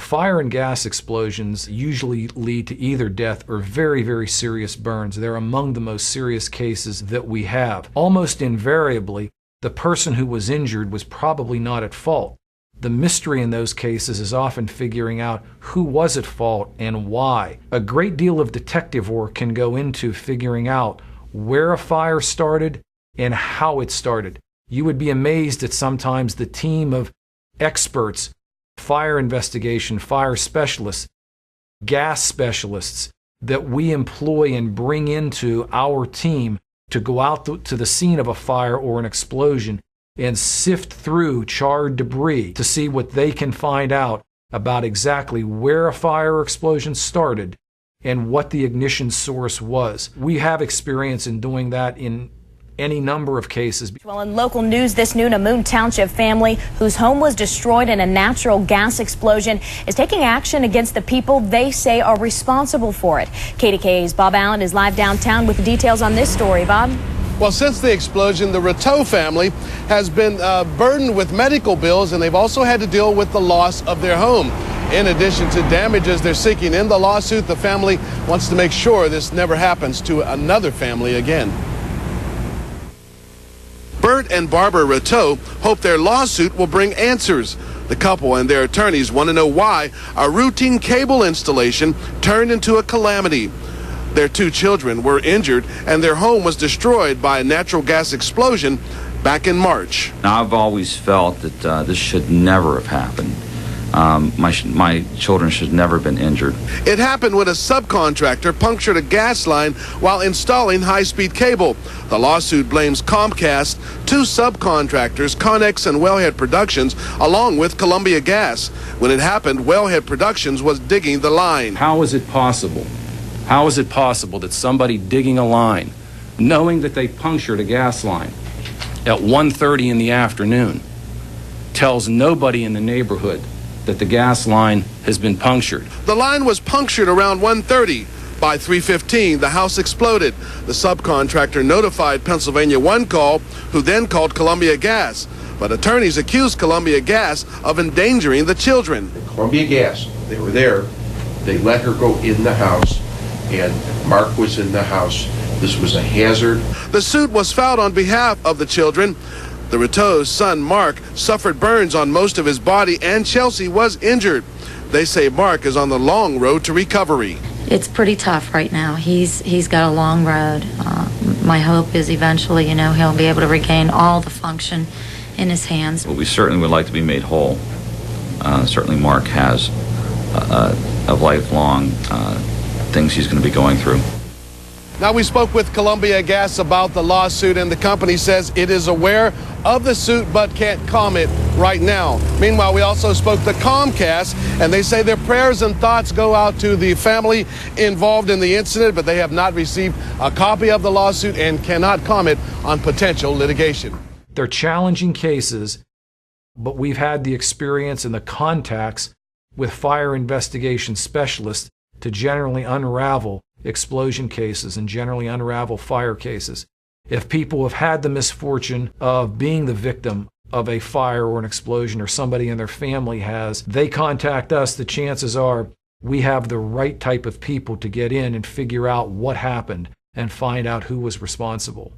Fire and gas explosions usually lead to either death or very, very serious burns. They're among the most serious cases that we have. Almost invariably, the person who was injured was probably not at fault. The mystery in those cases is often figuring out who was at fault and why. A great deal of detective work can go into figuring out where a fire started and how it started. You would be amazed at sometimes the team of experts, fire investigation, fire specialists, gas specialists that we employ and bring into our team to go out to the scene of a fire or an explosion and sift through charred debris to see what they can find out about exactly where a fire or explosion started and what the ignition source was. We have experience in doing that in any number of cases. Well, in local news this noon, a Moon Township family whose home was destroyed in a natural gas explosion is taking action against the people they say are responsible for it. KDKA's Bob Allen is live downtown with the details on this story. Bob? Well, since the explosion, the Rateau family has been burdened with medical bills, and they've also had to deal with the loss of their home. In addition to damages they're seeking in the lawsuit, the family wants to make sure this never happens to another family again. Bert and Barbara Rateau hope their lawsuit will bring answers. The couple and their attorneys want to know why a routine cable installation turned into a calamity. Their 2 children were injured and their home was destroyed by a natural gas explosion back in March. Now, I've always felt that this should never have happened. My children should never have been injured. It happened when a subcontractor punctured a gas line while installing high-speed cable. The lawsuit blames Comcast, 2 subcontractors, Connex and Wellhead Productions, along with Columbia Gas. When it happened, Wellhead Productions was digging the line. How is it possible? How is it possible that somebody digging a line, knowing that they punctured a gas line at 1:30 in the afternoon, tells nobody in the neighborhood that the gas line has been punctured? The line was punctured around 1:30. By 3:15, the house exploded. The subcontractor notified Pennsylvania One Call, who then called Columbia Gas. But attorneys accused Columbia Gas of endangering the children. Columbia Gas, they were there. They let her go in the house, and Mark was in the house. This was a hazard. The suit was filed on behalf of the children. The Rateau's son, Mark, suffered burns on most of his body, and Chelsea was injured. They say Mark is on the long road to recovery. It's pretty tough right now. He's got a long road. My hope is eventually, he'll be able to regain all the function in his hands. Well, we certainly would like to be made whole. Certainly Mark has a lifelong things he's going to be going through. Now, we spoke with Columbia Gas about the lawsuit, and the company says it is aware of the suit but can't comment right now. Meanwhile, we also spoke to Comcast, and they say their prayers and thoughts go out to the family involved in the incident, but they have not received a copy of the lawsuit and cannot comment on potential litigation. They're challenging cases, but we've had the experience and the contacts with fire investigation specialists to generally unravel explosion cases and generally unravel fire cases. If people have had the misfortune of being the victim of a fire or an explosion, or somebody in their family has, they contact us, the chances are we have the right type of people to get in and figure out what happened and find out who was responsible.